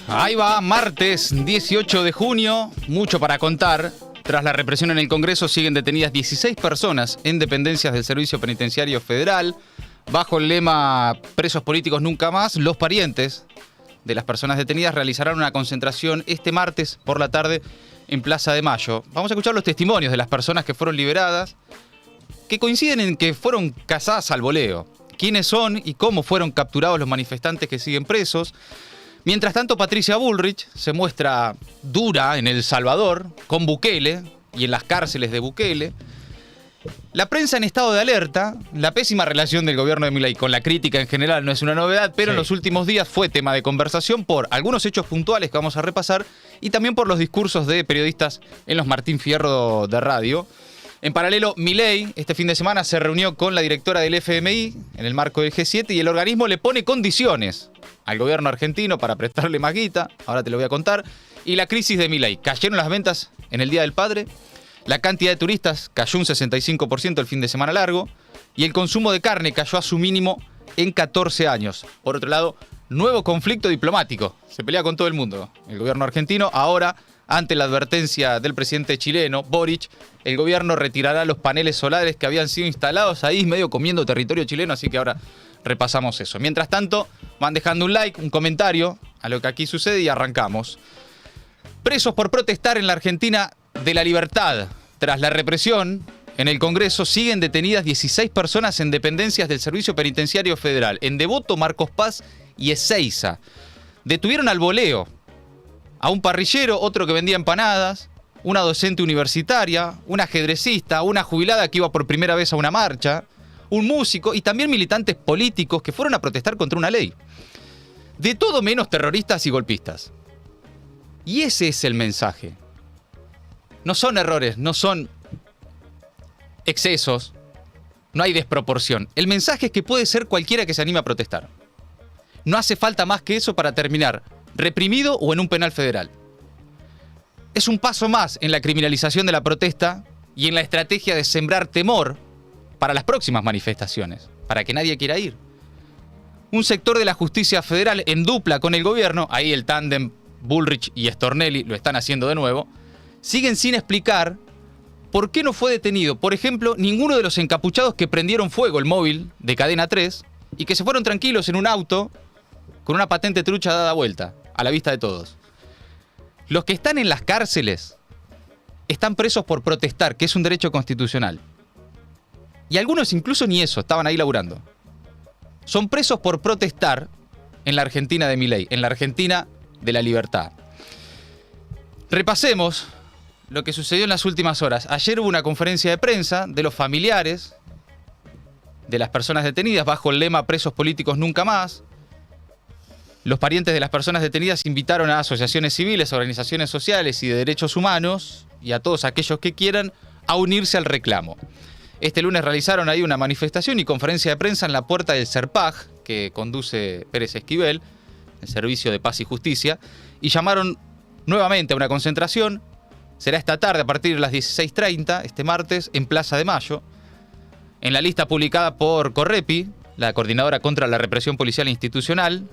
Ahí va, martes 18 de junio, mucho para contar. Tras la represión en el Congreso siguen detenidas 16 personas en dependencias del Servicio Penitenciario Federal. Bajo el lema "Presos políticos nunca más", los parientes de las personas detenidas realizarán una concentración este martes por la tarde en Plaza de Mayo. Vamos a escuchar los testimonios de las personas que fueron liberadas, que coinciden en que fueron cazadas al voleo. Quiénes son y cómo fueron capturados los manifestantes que siguen presos. Mientras tanto, Patricia Bullrich se muestra dura en El Salvador, con Bukele y en las cárceles de Bukele. La prensa en estado de alerta. La pésima relación del gobierno de Milei con la crítica en general no es una novedad, pero en los últimos días fue tema de conversación por algunos hechos puntuales que vamos a repasar y también por los discursos de periodistas en los Martín Fierro de radio. En paralelo, Milei este fin de semana se reunió con la directora del FMI en el marco del G7 y el organismo le pone condiciones al gobierno argentino para prestarle más guita, ahora te lo voy a contar, y la crisis de Milei. Cayeron las ventas en el Día del Padre, la cantidad de turistas cayó un 65% el fin de semana largo, y el consumo de carne cayó a su mínimo en 14 años. Por otro lado, nuevo conflicto diplomático, se pelea con todo el mundo. El gobierno argentino ahora, ante la advertencia del presidente chileno, Boric, el gobierno retirará los paneles solares que habían sido instalados ahí, medio comiendo territorio chileno, así que ahora repasamos eso. Mientras tanto, van dejando un like, un comentario a lo que aquí sucede y arrancamos. Presos por protestar en la Argentina de la libertad. Tras la represión en el Congreso siguen detenidas 16 personas en dependencias del Servicio Penitenciario Federal, en Devoto, Marcos Paz y Ezeiza. Detuvieron al voleo a un parrillero, otro que vendía empanadas, una docente universitaria, una ajedrecista, una jubilada que iba por primera vez a una marcha, un músico y también militantes políticos que fueron a protestar contra una ley. De todo menos terroristas y golpistas. Y ese es el mensaje. No son errores, no son excesos, no hay desproporción. El mensaje es que puede ser cualquiera que se anime a protestar. No hace falta más que eso para terminar reprimido o en un penal federal. Es un paso más en la criminalización de la protesta y en la estrategia de sembrar temor para las próximas manifestaciones, para que nadie quiera ir. Un sector de la justicia federal en dupla con el gobierno, ahí el tándem Bullrich y Stornelli lo están haciendo de nuevo, siguen sin explicar por qué no fue detenido, por ejemplo, ninguno de los encapuchados que prendieron fuego el móvil de Cadena 3 y que se fueron tranquilos en un auto con una patente trucha dada vuelta, a la vista de todos. Los que están en las cárceles están presos por protestar, que es un derecho constitucional. Y algunos incluso ni eso, estaban ahí laburando. Son presos por protestar en la Argentina de Milei, en la Argentina de la libertad. Repasemos lo que sucedió en las últimas horas. Ayer hubo una conferencia de prensa de los familiares de las personas detenidas bajo el lema "Presos políticos nunca más". Los parientes de las personas detenidas invitaron a asociaciones civiles, organizaciones sociales y de derechos humanos y a todos aquellos que quieran a unirse al reclamo. Este lunes realizaron ahí una manifestación y conferencia de prensa en la puerta del CERPAJ, que conduce Pérez Esquivel, el Servicio de Paz y Justicia, y llamaron nuevamente a una concentración. Será esta tarde a partir de las 16:30, este martes, en Plaza de Mayo. En la lista publicada por Correpi, la Coordinadora contra la Represión Policial e Institucional,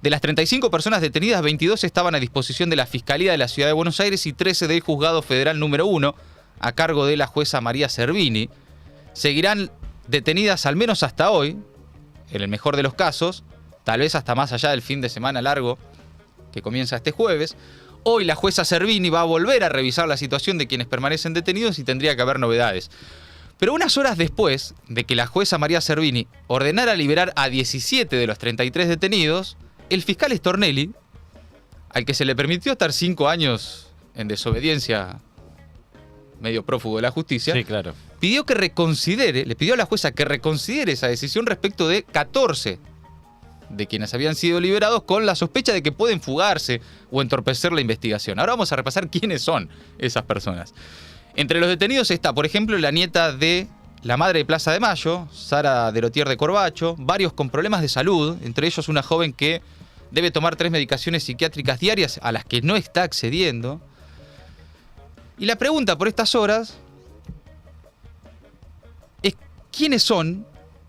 de las 35 personas detenidas, 22 estaban a disposición de la Fiscalía de la Ciudad de Buenos Aires y 13 del Juzgado Federal número 1, a cargo de la jueza María Servini. Seguirán detenidas al menos hasta hoy, en el mejor de los casos, tal vez hasta más allá del fin de semana largo que comienza este jueves. Hoy la jueza Servini va a volver a revisar la situación de quienes permanecen detenidos y tendría que haber novedades. Pero unas horas después de que la jueza María Servini ordenara liberar a 17 de los 33 detenidos, el fiscal Stornelli, al que se le permitió estar 5 años en desobediencia, medio prófugo de la justicia, Sí, claro. pidió que reconsidere, le pidió a la jueza que reconsidere esa decisión respecto de 14 de quienes habían sido liberados con la sospecha de que pueden fugarse o entorpecer la investigación. Ahora vamos a repasar quiénes son esas personas. Entre los detenidos está, por ejemplo, la nieta de la madre de Plaza de Mayo, Sara Derotier de Corbacho, varios con problemas de salud, entre ellos una joven que debe tomar 3 medicaciones psiquiátricas diarias a las que no está accediendo. Y la pregunta por estas horas es quiénes son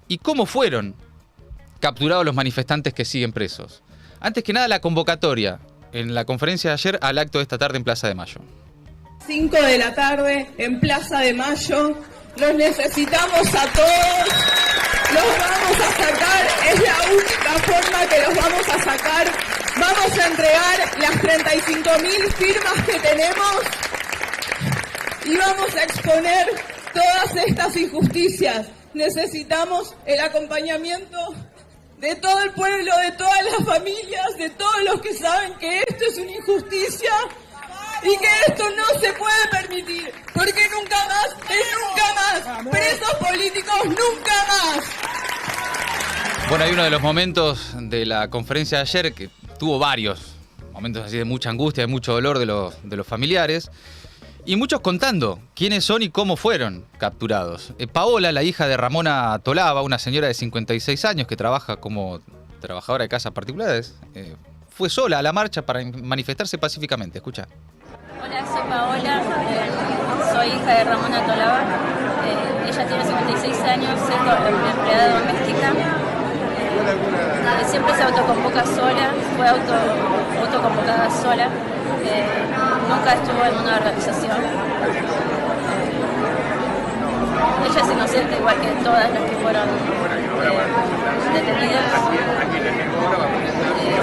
y cómo fueron capturados los manifestantes que siguen presos. Antes que nada, la convocatoria en la conferencia de ayer al acto de esta tarde en Plaza de Mayo. 5 de la tarde en Plaza de Mayo. Los necesitamos a todos. Los vamos a sacar. Es la única forma que los vamos a sacar. Vamos a entregar las 35.000 firmas que tenemos y vamos a exponer todas estas injusticias. Necesitamos el acompañamiento de todo el pueblo, de todas las familias, de todos los que saben que esto es una injusticia y que esto no se puede permitir, porque nunca más, nunca más, presos políticos nunca más. Bueno, hay uno de los momentos de la conferencia de ayer que tuvo varios momentos así de mucha angustia, de mucho dolor de los familiares, y muchos contando quiénes son y cómo fueron capturados. Paola, la hija de Ramona Tolaba, una señora de 56 años que trabaja como trabajadora de casas particulares, fue sola a la marcha para manifestarse pacíficamente. Escucha. Hola, soy Paola, soy hija de Ramona Tolaba. Ella tiene 56 años, siendo empleada doméstica. Siempre se autoconvoca sola, fue autoconvocada sola. Nunca estuvo en una organización. Ella es inocente, igual que todas las que fueron detenidas.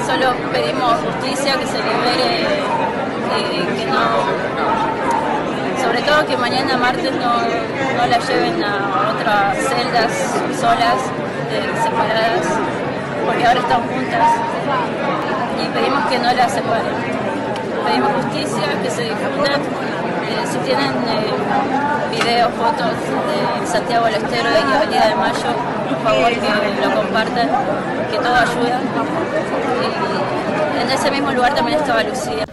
Solo pedimos justicia, que se libere, que no, sobre todo que mañana martes no la lleven a otras celdas solas, separadas, porque ahora están juntas y pedimos que no las separen. Pedimos justicia, que se difundan. Si tienen videos, fotos de Santiago del Estero y Avenida de Mayo, por favor que lo compartan, que todo ayuda. Y en ese mismo lugar también estaba Lucía.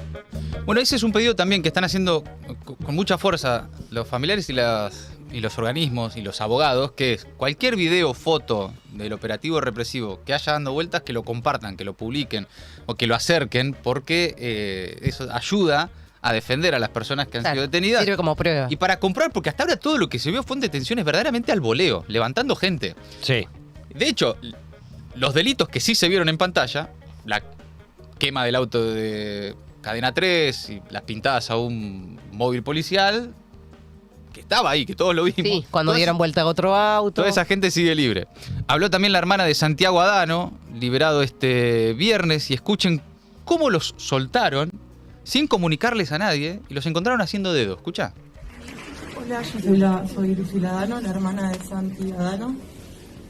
Bueno, ese es un pedido también que están haciendo con mucha fuerza los familiares y los organismos y los abogados, que es cualquier video, foto del operativo represivo que haya dando vueltas, que lo compartan, que lo publiquen o que lo acerquen, porque eso ayuda a defender a las personas que han sido detenidas. Sirve como prueba. Y para comprar, porque hasta ahora todo lo que se vio fue en detenciones verdaderamente al voleo, levantando gente. Sí. De hecho, los delitos que sí se vieron en pantalla, la quema del auto de Cadena 3 y las pintadas a un móvil policial, que estaba ahí, que todos lo vimos. Sí, cuando dieron vuelta a otro auto. Toda esa gente sigue libre. Habló también la hermana de Santiago Adano, liberado este viernes, y escuchen cómo los soltaron sin comunicarles a nadie y los encontraron haciendo dedo. Escucha. Hola, yo soy Lucila Adano, la hermana de Santi Adano,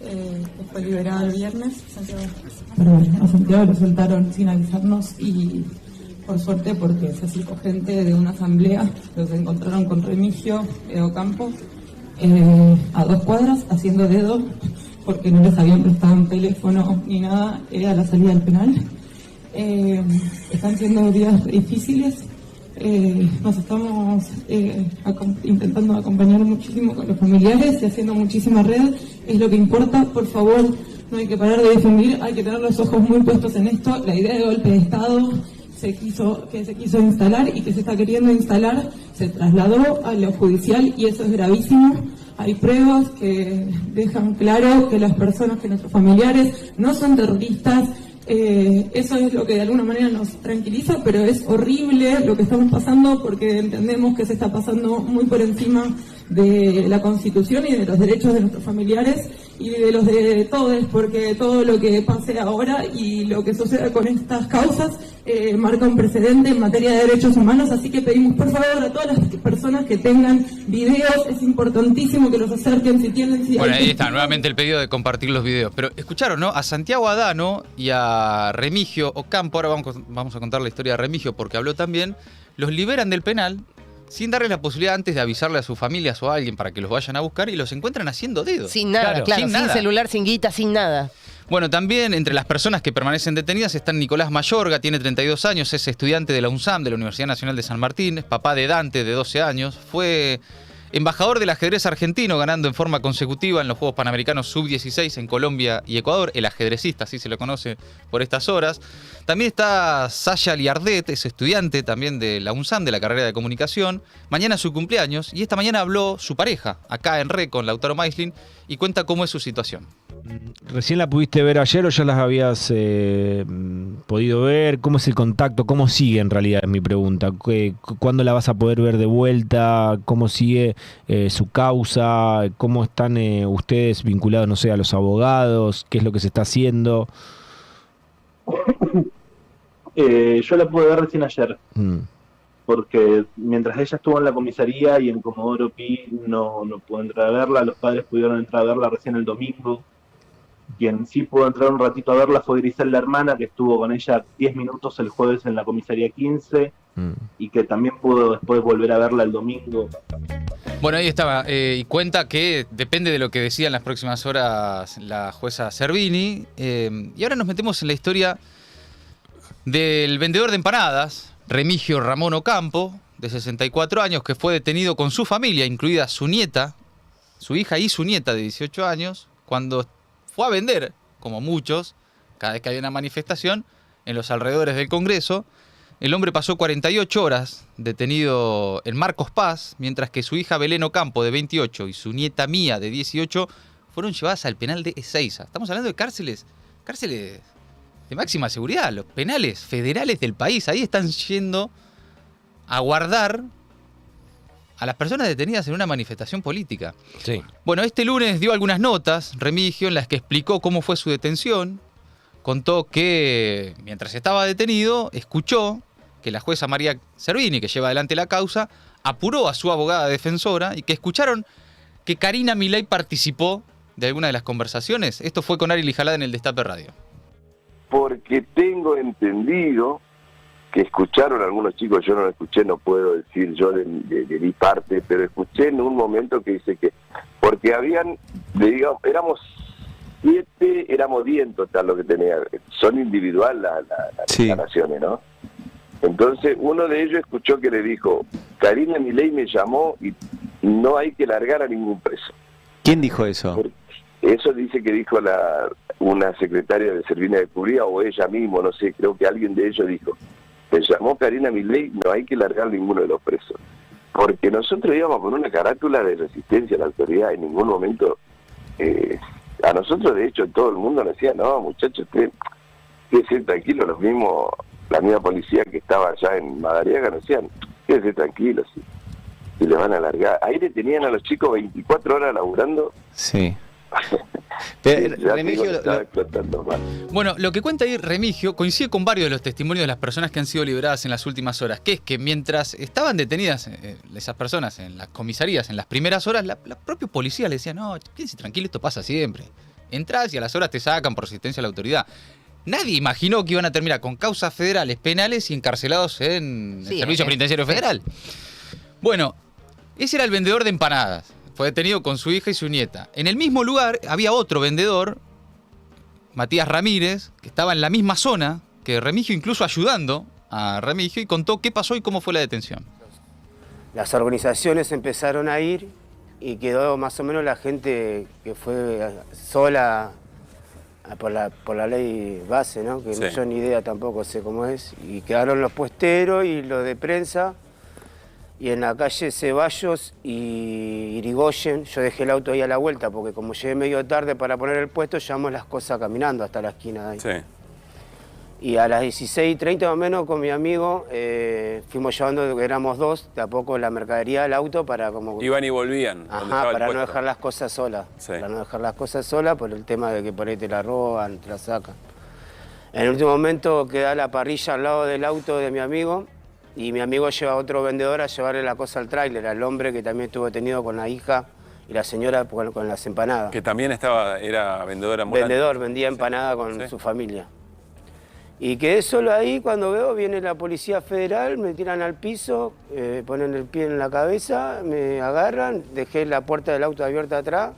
que fue liberada el viernes. A Santiago lo soltaron sin avisarnos y por suerte porque se acercó gente de una asamblea, los encontraron con Remigio Ocampo a 2 cuadras haciendo dedo porque no les habían prestado un teléfono ni nada a la salida del penal. Están siendo días difíciles. Nos estamos intentando acompañar muchísimo con los familiares y haciendo muchísima red. Es lo que importa. Por favor, no hay que parar de difundir, hay que tener los ojos muy puestos en esto. La idea de golpe de Estado que se quiso instalar y que se está queriendo instalar se trasladó a lo judicial y eso es gravísimo. Hay pruebas que dejan claro que las personas, que nuestros familiares no son terroristas. Eso es lo que de alguna manera nos tranquiliza, pero es horrible lo que estamos pasando porque entendemos que se está pasando muy por encima de la Constitución y de los derechos de nuestros familiares y de los de todos, porque todo lo que pase ahora y lo que suceda con estas causas marca un precedente en materia de derechos humanos, así que pedimos por favor a todas las personas que tengan videos, es importantísimo que los acerquen si tienen... Bueno, ahí está, nuevamente el pedido de compartir los videos, pero escucharon, ¿no? A Santiago Adano y a Remigio Ocampo, ahora vamos a contar la historia de Remigio porque habló también, los liberan del penal sin darles la posibilidad antes de avisarle a sus familias o a alguien para que los vayan a buscar y los encuentran haciendo dedo. Sin nada, claro, sin celular, sin guita, sin nada. Bueno, también entre las personas que permanecen detenidas están Nicolás Mayorga, tiene 32 años, es estudiante de la UNSAM, de la Universidad Nacional de San Martín, es papá de Dante, de 12 años, fue embajador del ajedrez argentino, ganando en forma consecutiva en los Juegos Panamericanos Sub-16 en Colombia y Ecuador, el ajedrecista, así se lo conoce por estas horas. También está Sasha Liardet, es estudiante también de la UNSAM, de la carrera de comunicación. Mañana es su cumpleaños y esta mañana habló su pareja, acá en RE, con Lautaro Maislin, y cuenta cómo es su situación. ¿Recién la pudiste ver ayer o ya las habías podido ver? ¿Cómo es el contacto? ¿Cómo sigue en realidad? Es mi pregunta. ¿Cuándo la vas a poder ver de vuelta? ¿Cómo sigue su causa? ¿Cómo están ustedes vinculados, no sé, a los abogados? ¿Qué es lo que se está haciendo? Yo la pude ver recién ayer. Porque mientras ella estuvo en la comisaría y en Comodoro Pi no pudo entrar a verla, los padres pudieron entrar a verla recién el domingo. Quien sí pudo entrar un ratito a verla fue Grisel, la hermana, que estuvo con ella 10 minutos el jueves en la comisaría 15 y que también pudo después volver a verla el domingo. Bueno, ahí estaba. Y cuenta que depende de lo que decía en las próximas horas la jueza Servini. Y ahora nos metemos en la historia del vendedor de empanadas, Remigio Ramón Ocampo, de 64 años, que fue detenido con su familia, incluida su nieta, su hija y su nieta de 18 años, cuando fue a vender, como muchos, cada vez que había una manifestación, en los alrededores del Congreso. El hombre pasó 48 horas detenido en Marcos Paz, mientras que su hija Belén Ocampo, de 28, y su nieta Mía, de 18, fueron llevadas al penal de Ezeiza. Estamos hablando de cárceles de máxima seguridad, los penales federales del país. Ahí están yendo a guardar a las personas detenidas en una manifestación política. Sí. Bueno, este lunes dio algunas notas, Remigio, en las que explicó cómo fue su detención. Contó que mientras estaba detenido, escuchó que la jueza María Servini, que lleva adelante la causa, apuró a su abogada defensora y que escucharon que Karina Milei participó de alguna de las conversaciones. Esto fue con Ari Lijalada en el Destape Radio. Porque tengo entendido que escucharon algunos chicos, yo no lo escuché, no puedo decir yo de mi parte, pero escuché en un momento que dice que, porque habían, digamos, éramos 7, éramos 10 en total lo que tenía, son individual las declaraciones, ¿no? Entonces uno de ellos escuchó que le dijo, Karina Milei me llamó y no hay que largar a ningún preso. ¿Quién dijo eso? Eso dice que dijo una secretaria de Servini de Cubría o ella misma, no sé, creo que alguien de ellos dijo, me llamó Karina Milei, no hay que largar ninguno de los presos. Porque nosotros íbamos con una carátula de resistencia a la autoridad, en ningún momento, a nosotros de hecho todo el mundo nos decía, no muchachos, quédense tranquilos, la misma policía que estaba allá en Madariaga nos decían, quédense tranquilos, si le van a largar. Ahí le tenían a los chicos 24 horas laburando. Sí. Remigio Bueno, lo que cuenta ahí Remigio coincide con varios de los testimonios de las personas que han sido liberadas en las últimas horas, que es que mientras estaban detenidas esas personas en las comisarías en las primeras horas, la propia policía le decía, no, quédense tranquilo, esto pasa siempre. Entrás y a las horas te sacan por resistencia a la autoridad. Nadie imaginó que iban a terminar con causas federales, penales y encarcelados en el Servicio Penitenciario Federal. Bueno, ese era el vendedor de empanadas. Fue detenido con su hija y su nieta. En el mismo lugar había otro vendedor, Matías Ramírez, que estaba en la misma zona que Remigio, incluso ayudando a Remigio, y contó qué pasó y cómo fue la detención. Las organizaciones empezaron a ir y quedó más o menos la gente que fue sola por la ley base, ¿no? Que sí. Yo ni idea tampoco sé cómo es. Y quedaron los puesteros y los de prensa. Y en la calle Ceballos y Irigoyen, yo dejé el auto ahí a la vuelta, porque como llegué medio tarde para poner el puesto, llevamos las cosas caminando hasta la esquina de ahí. Sí. Y a las 16:30 más o menos con mi amigo fuimos llevando, que éramos 2, de a poco la mercadería del auto para como... Iban y volvían. Ajá, para no dejar las cosas solas. Sí. Para no dejar las cosas solas por el tema de que por ahí te la roban, te la sacan. En el último momento queda la parrilla al lado del auto de mi amigo. Y mi amigo lleva a otro vendedor a llevarle la cosa al tráiler, al hombre que también estuvo detenido con la hija y la señora con las empanadas. Que también era vendedor ambulante. Vendedor, vendía empanada con su familia. Y quedé solo ahí, cuando veo, viene la Policía Federal, me tiran al piso, ponen el pie en la cabeza, me agarran, dejé la puerta del auto abierta atrás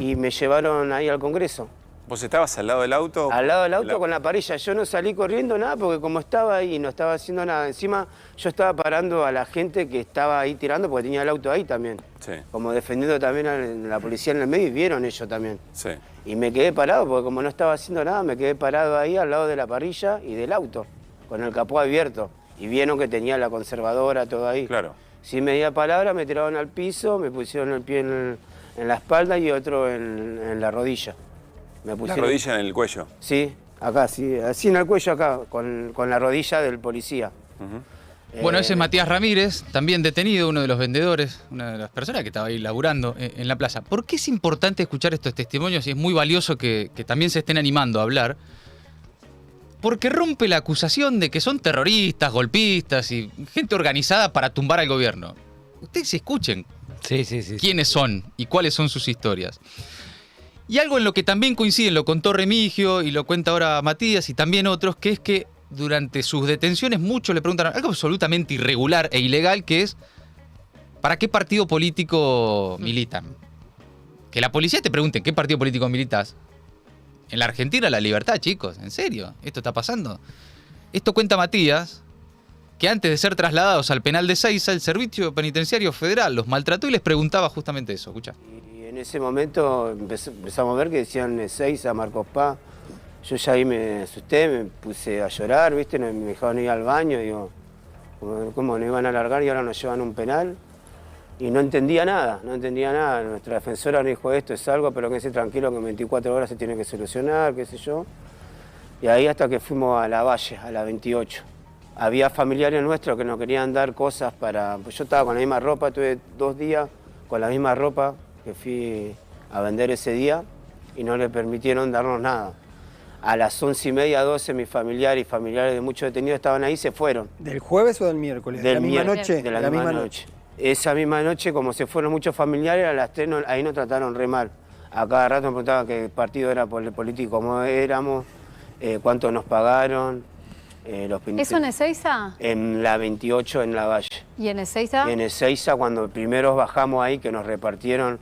y me llevaron ahí al Congreso. ¿Vos estabas al lado del auto? Al lado del auto con la parrilla. Yo no salí corriendo nada porque como estaba ahí no estaba haciendo nada. Encima yo estaba parando a la gente que estaba ahí tirando porque tenía el auto ahí también. Sí. Como defendiendo también a la policía en el medio y vieron ellos también. Sí. Y me quedé parado porque como no estaba haciendo nada me quedé parado ahí al lado de la parrilla y del auto con el capó abierto. Y vieron que tenía la conservadora todo ahí. Claro. Sin media palabra me tiraron al piso, me pusieron el pie en la espalda y otro en la rodilla. Me La pusieron, rodilla en el cuello. Sí, acá, sí, así en el cuello acá, con la rodilla del policía. Bueno, ese es Matías Ramírez, también detenido, uno de los vendedores, una de las personas que estaba ahí laburando en la plaza. ¿Por qué es importante escuchar estos testimonios y es muy valioso que también se estén animando a hablar? Porque rompe la acusación de que son terroristas, golpistas y gente organizada para tumbar al gobierno. Ustedes escuchen quiénes son y cuáles son sus historias. Y algo en lo que también coinciden, lo contó Remigio y lo cuenta ahora Matías y también otros, que es que durante sus detenciones muchos le preguntan algo absolutamente irregular e ilegal, que es ¿para qué partido político militan? Que la policía te pregunte ¿qué partido político militas? En la Argentina la libertad, chicos, ¿en serio? ¿Esto está pasando? Esto cuenta Matías, que antes de ser trasladados al penal de Ezeiza, el Servicio Penitenciario Federal los maltrató y les preguntaba justamente eso. Escuchá. Y en ese momento empezamos a ver que decían Ezeiza, Marcos Paz. Yo ya ahí me asusté, me puse a llorar, ¿viste? Me dejaban ir al baño, digo, ¿cómo nos iban a largar y ahora nos llevan a un penal? Y no entendía nada. Nuestra defensora nos dijo esto es algo, pero quédese tranquilo que en 24 horas se tiene que solucionar, qué sé yo. Y ahí hasta que fuimos a la Valle, a la 28. Había familiares nuestros que nos querían dar cosas para... Pues yo estaba con la misma ropa, tuve 2 días con la misma ropa que fui a vender ese día y no le permitieron darnos nada. A las 11:30, 12, mis familiares y familiares de muchos detenidos estaban ahí y se fueron. ¿Del jueves o del miércoles? ¿De la misma noche? De la misma noche. Esa misma noche, como se fueron muchos familiares, a las 3 ahí nos trataron re mal. A cada rato me preguntaban qué partido era político, cómo éramos, cuánto nos pagaron. ¿Eso en Ezeiza? En la 28, en la Valle. ¿Y en Ezeiza? Y en Ezeiza, cuando primero bajamos ahí, que nos repartieron,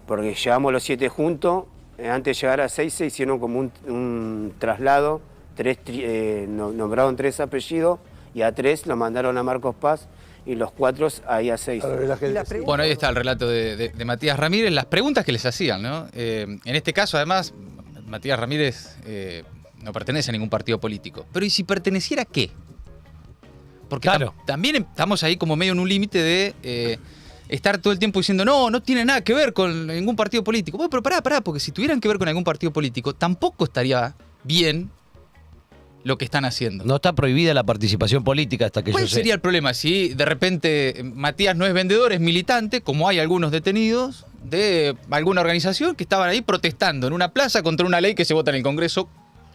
porque llegamos los 7 juntos, antes de llegar a Ezeiza hicieron como un traslado, nombraron 3 apellidos, y a 3 lo mandaron a Marcos Paz, y los 4 ahí a Ezeiza. Bueno, ahí está el relato de Matías Ramírez, las preguntas que les hacían, ¿no? En este caso, además, Matías Ramírez no pertenece a ningún partido político. Pero ¿y si perteneciera a qué? Porque claro, también estamos ahí como medio en un límite de estar todo el tiempo diciendo no tiene nada que ver con ningún partido político. Bueno, pero pará, porque si tuvieran que ver con algún partido político, tampoco estaría bien lo que están haciendo. No está prohibida la participación política hasta que yo sé. ¿Cuál sería el problema si de repente Matías no es vendedor, es militante, como hay algunos detenidos de alguna organización que estaban ahí protestando en una plaza contra una ley que se vota en el Congreso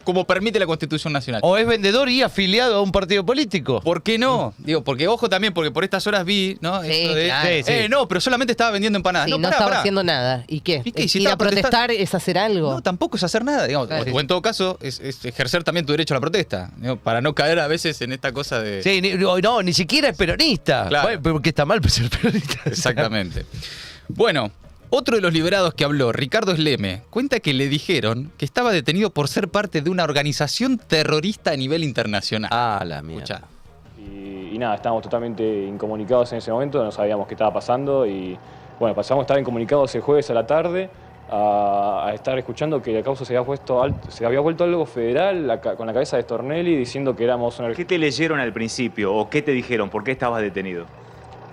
como permite la Constitución Nacional? ¿O es vendedor y afiliado a un partido político? ¿Por qué no? Digo, porque ojo también, porque por estas horas vi, ¿no? Sí, esto de, claro. Sí. no, pero solamente estaba vendiendo empanadas. Sí, no, no pará, estaba pará. haciendo nada. ¿Y qué? ¿Y qué? Si Ir a estaba protestar es hacer algo. No, tampoco es hacer nada, digamos. Claro. O en todo caso, es ejercer también tu derecho a la protesta, ¿no? Para no caer a veces en esta cosa de... Sí, ni siquiera es peronista. Claro. Bueno, porque está mal ser peronista. Exactamente. Bueno, otro de los liberados que habló, Ricardo Sleme, cuenta que le dijeron que estaba detenido por ser parte de una organización terrorista a nivel internacional. Ah, la mierda. Escuchá. Y nada, estábamos totalmente incomunicados en ese momento, no sabíamos qué estaba pasando y bueno, pasamos a estar incomunicados el jueves a la tarde a estar escuchando que la causa se había vuelto algo federal con la cabeza de Stornelli diciendo que éramos una... ¿Qué te leyeron al principio o qué te dijeron? ¿Por qué estabas detenido?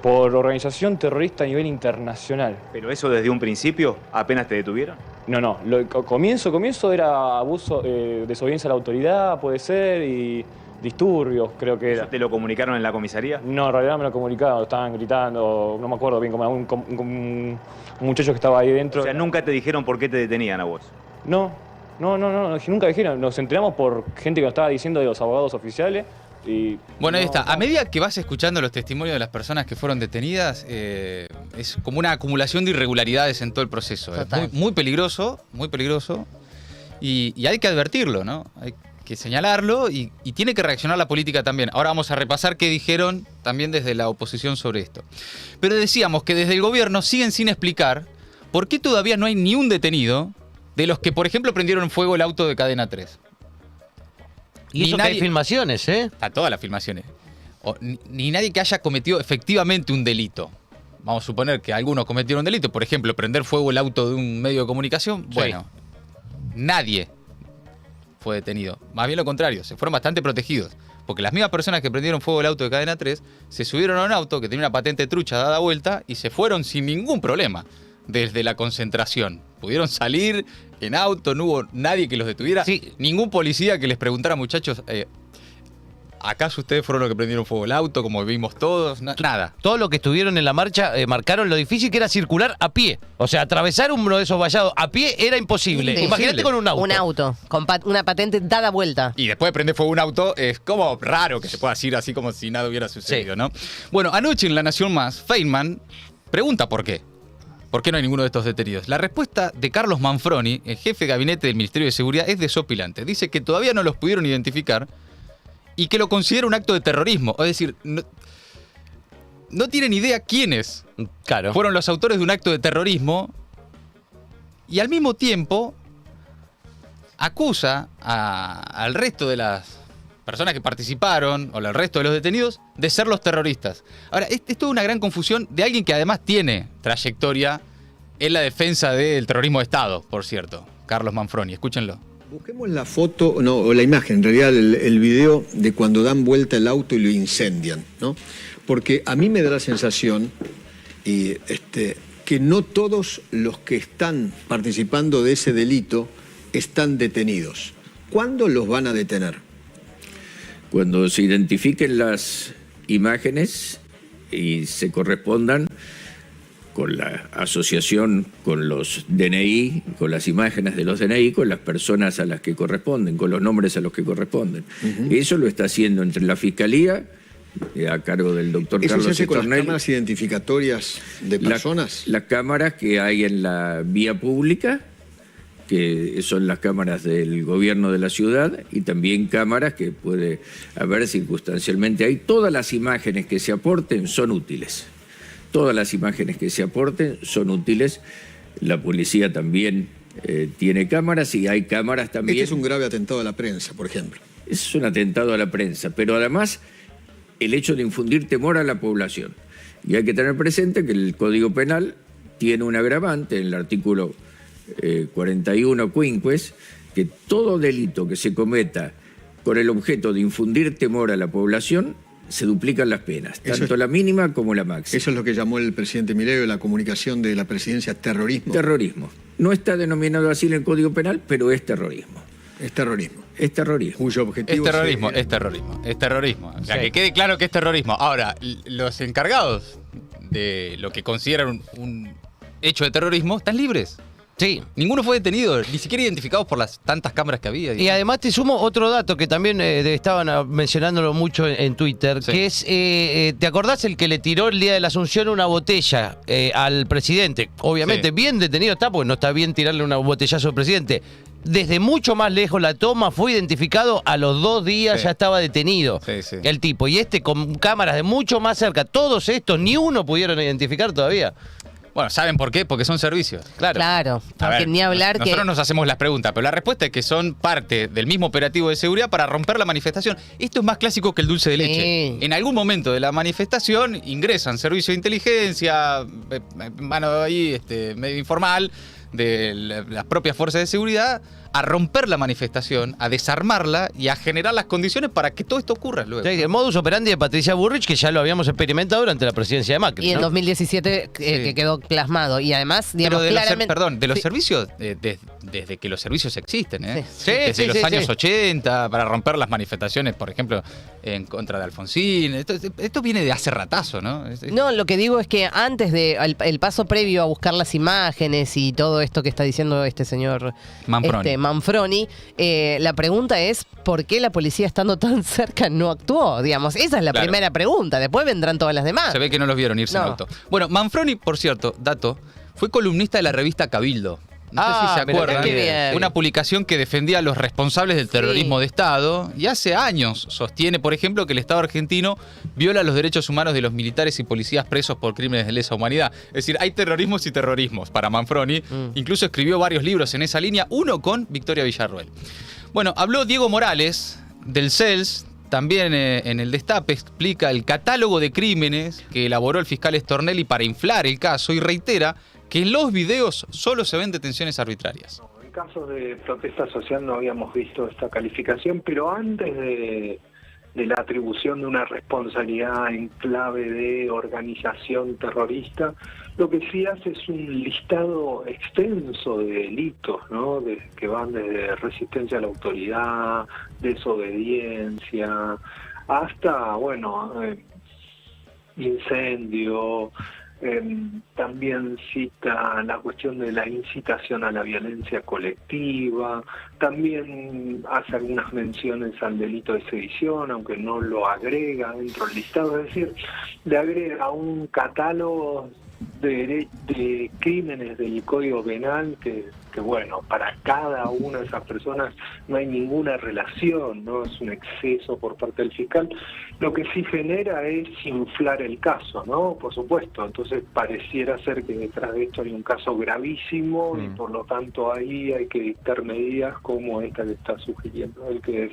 Por organización terrorista a nivel internacional. ¿Pero eso desde un principio? ¿Apenas te detuvieron? No. Comienzo era abuso, desobediencia a la autoridad, puede ser, y disturbios, creo que era. ¿Te lo comunicaron en la comisaría? No, en realidad me lo comunicaron, estaban gritando, no me acuerdo bien, como un muchacho que estaba ahí dentro. O sea, ¿nunca te dijeron por qué te detenían a vos? No, nunca dijeron. Nos enteramos por gente que nos estaba diciendo de los abogados oficiales. Y bueno, ahí está. A medida que vas escuchando los testimonios de las personas que fueron detenidas, es como una acumulación de irregularidades en todo el proceso. Es muy peligroso, muy peligroso. Y hay que advertirlo, ¿no? Hay que señalarlo y tiene que reaccionar la política también. Ahora vamos a repasar qué dijeron también desde la oposición sobre esto. Pero decíamos que desde el gobierno siguen sin explicar por qué todavía no hay ni un detenido de los que, por ejemplo, prendieron fuego el auto de Cadena 3. Y eso que hay filmaciones, ¿eh? Está todas las filmaciones. Ni nadie que haya cometido efectivamente un delito. Vamos a suponer que algunos cometieron un delito. Por ejemplo, prender fuego el auto de un medio de comunicación. Sí. Bueno, nadie fue detenido. Más bien lo contrario, se fueron bastante protegidos. Porque las mismas personas que prendieron fuego el auto de Cadena 3 se subieron a un auto que tenía una patente trucha dada vuelta y se fueron sin ningún problema desde la concentración. Pudieron salir en auto, no hubo nadie que los detuviera. Sí. Ningún policía que les preguntara, muchachos, ¿acaso ustedes fueron los que prendieron fuego el auto, como vimos todos? Nada. Todos los que estuvieron en la marcha marcaron lo difícil que era circular a pie. O sea, atravesar uno de esos vallados a pie era imposible. Imagínate con un auto. Un auto, con una patente dada vuelta. Y después de prender fuego un auto, es como raro que se pueda decir así como si nada hubiera sucedido, ¿no? Bueno, anoche en La Nación Más, Feynman pregunta por qué. ¿Por qué no hay ninguno de estos detenidos? La respuesta de Carlos Manfroni, el jefe de gabinete del Ministerio de Seguridad, es desopilante. Dice que todavía no los pudieron identificar y que lo considera un acto de terrorismo. Es decir, no tienen idea quiénes fueron los autores de un acto de terrorismo y al mismo tiempo acusa al resto de las personas que participaron o al resto de los detenidos de ser los terroristas. Ahora, esto es una gran confusión de alguien que además tiene trayectoria en la defensa del terrorismo de Estado, por cierto. Carlos Manfroni, escúchenlo. Busquemos la foto, o la imagen, en realidad el video de cuando dan vuelta el auto y lo incendian, ¿no? Porque a mí me da la sensación que no todos los que están participando de ese delito están detenidos. ¿Cuándo los van a detener? Cuando se identifiquen las imágenes y se correspondan con la asociación con los DNI, con las imágenes de los DNI, con las personas a las que corresponden, con los nombres a los que corresponden. Eso lo está haciendo entre la Fiscalía, a cargo del doctor Carlos ¿Eso se hace con las Stornelli, cámaras identificatorias de personas? las cámaras que hay en la vía pública, que son las cámaras del gobierno de la ciudad, y también cámaras que puede haber circunstancialmente. Ahí todas las imágenes que se aporten son útiles. Todas las imágenes que se aporten son útiles. La policía también tiene cámaras y hay cámaras también. Este es un grave atentado a la prensa, por ejemplo. Es un atentado a la prensa, pero además el hecho de infundir temor a la población. Y hay que tener presente que el Código Penal tiene un agravante en el artículo 41 quinques, que todo delito que se cometa con el objeto de infundir temor a la población se duplican las penas, tanto la mínima como la máxima. Eso es lo que llamó el presidente Milei, la comunicación de la presidencia, terrorismo. Terrorismo. No está denominado así en el Código Penal, pero es terrorismo. Es terrorismo. Es terrorismo. Cuyo objetivo es terrorismo. Es terrorismo. O sea, que quede claro que es terrorismo. Ahora, los encargados de lo que consideran un hecho de terrorismo están libres. Sí. Ninguno fue detenido, ni siquiera identificados por las tantas cámaras que había. Y además te sumo otro dato que también estaban mencionándolo mucho en Twitter, que es, ¿te acordás el que le tiró el día de la Asunción una botella al presidente? Obviamente bien detenido está, porque no está bien tirarle una botellazo al presidente. Desde mucho más lejos la toma, fue identificado, a los 2 días ya estaba detenido el tipo. Y con cámaras de mucho más cerca, todos estos, ni uno pudieron identificar todavía. Bueno, ¿saben por qué? Porque son servicios. Claro. Porque ni hablar que... Nosotros nos hacemos las preguntas, pero la respuesta es que son parte del mismo operativo de seguridad para romper la manifestación. Esto es más clásico que el dulce de leche. En algún momento de la manifestación ingresan servicios de inteligencia, mano ahí, medio informal, de las propias fuerzas de seguridad, a romper la manifestación, a desarmarla y a generar las condiciones para que todo esto ocurra luego. Sí, el modus operandi de Patricia Bullrich, que ya lo habíamos experimentado durante la presidencia de Macri. Y en 2017 que quedó plasmado. Y además, digamos, pero claramente... de los servicios, desde que los servicios existen, Sí. desde los años 80, para romper las manifestaciones, por ejemplo, en contra de Alfonsín. Esto viene de hace ratazo, ¿no? No, lo que digo es que antes de el paso previo a buscar las imágenes y todo esto que está diciendo este señor Manfroni, la pregunta es ¿por qué la policía, estando tan cerca, no actuó? Digamos, esa es la primera pregunta. Después vendrán todas las demás. Se ve que no los vieron irse en auto. Bueno, Manfroni, por cierto, dato, fue columnista de la revista Cabildo. No sé si se acuerdan. Una publicación que defendía a los responsables del terrorismo de Estado, y hace años sostiene, por ejemplo, que el Estado argentino viola los derechos humanos de los militares y policías presos por crímenes de lesa humanidad. Es decir, hay terrorismos y terrorismos para Manfroni. Incluso escribió varios libros en esa línea, uno con Victoria Villarroel. Bueno, habló Diego Morales del CELS. También en el Destape explica el catálogo de crímenes que elaboró el fiscal Stornelli para inflar el caso y reitera que en los videos solo se ven detenciones arbitrarias. En casos de protesta social no habíamos visto esta calificación, pero antes de la atribución de una responsabilidad en clave de organización terrorista. Lo que sí hace es un listado extenso de delitos, ¿no? Que van desde resistencia a la autoridad, desobediencia, hasta, incendio. También cita la cuestión de la incitación a la violencia colectiva, también hace algunas menciones al delito de sedición, aunque no lo agrega dentro del listado, es decir, le agrega un catálogo de crímenes del Código Penal que para cada una de esas personas no hay ninguna relación, no es un exceso por parte del fiscal. Lo que sí genera es inflar el caso, ¿no? Por supuesto, entonces pareciera ser que detrás de esto hay un caso gravísimo y por lo tanto ahí hay que dictar medidas como esta que está sugiriendo él, que es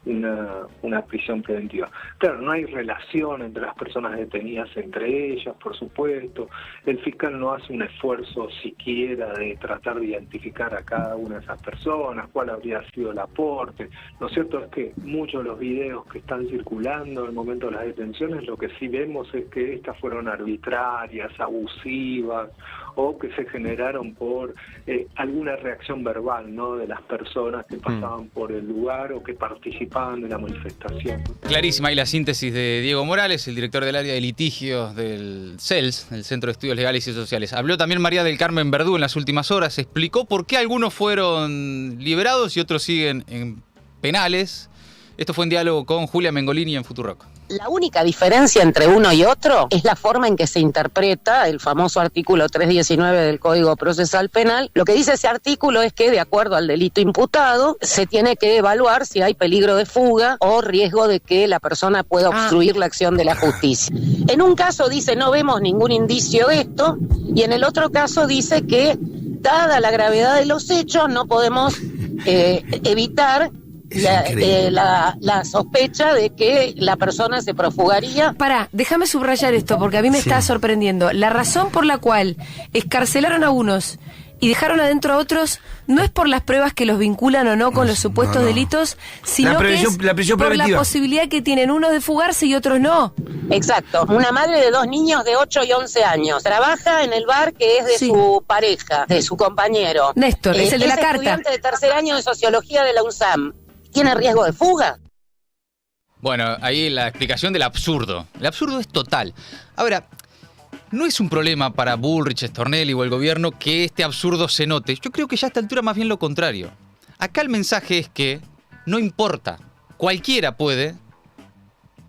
una prisión preventiva. Claro, no hay relación entre las personas detenidas entre ellas, por supuesto. El fiscal no hace un esfuerzo siquiera de tratar de identificar a cada una de esas personas, cuál habría sido el aporte. Lo cierto es que muchos de los videos que están circulando en el momento de las detenciones, lo que sí vemos es que estas fueron arbitrarias, abusivas, o que se generaron por alguna reacción verbal, ¿no?, de las personas que pasaban por el lugar o que participaban de la manifestación. Clarísima ahí la síntesis de Diego Morales, el director del área de litigios del CELS, el Centro de Estudios Legales y Sociales. Habló también María del Carmen Verdú en las últimas horas, explicó por qué algunos fueron liberados y otros siguen en penales. Esto fue en diálogo con Julia Mengolini en Futurock. La única diferencia entre uno y otro es la forma en que se interpreta el famoso artículo 319 del Código Procesal Penal. Lo que dice ese artículo es que, de acuerdo al delito imputado, se tiene que evaluar si hay peligro de fuga o riesgo de que la persona pueda obstruir la acción de la justicia. En un caso dice no vemos ningún indicio de esto, y en el otro caso dice que, dada la gravedad de los hechos, no podemos evitar la sospecha de que la persona se profugaría. Pará, déjame subrayar esto porque a mí me está sorprendiendo. La razón por la cual escarcelaron a unos y dejaron adentro a otros no es por las pruebas que los vinculan o no con los supuestos delitos, sino que es por la posibilidad que tienen unos de fugarse y otros no. Exacto. Una madre de 2 niños de 8 y 11 años. Trabaja en el bar que es de su pareja, de su compañero. Néstor, es el de la carta. Es estudiante de tercer año de Sociología de la UNSAM. ¿Tiene riesgo de fuga? Bueno, ahí la explicación del absurdo. El absurdo es total. Ahora, no es un problema para Bullrich, Stornelli o el gobierno que este absurdo se note. Yo creo que ya a esta altura más bien lo contrario. Acá el mensaje es que no importa. Cualquiera puede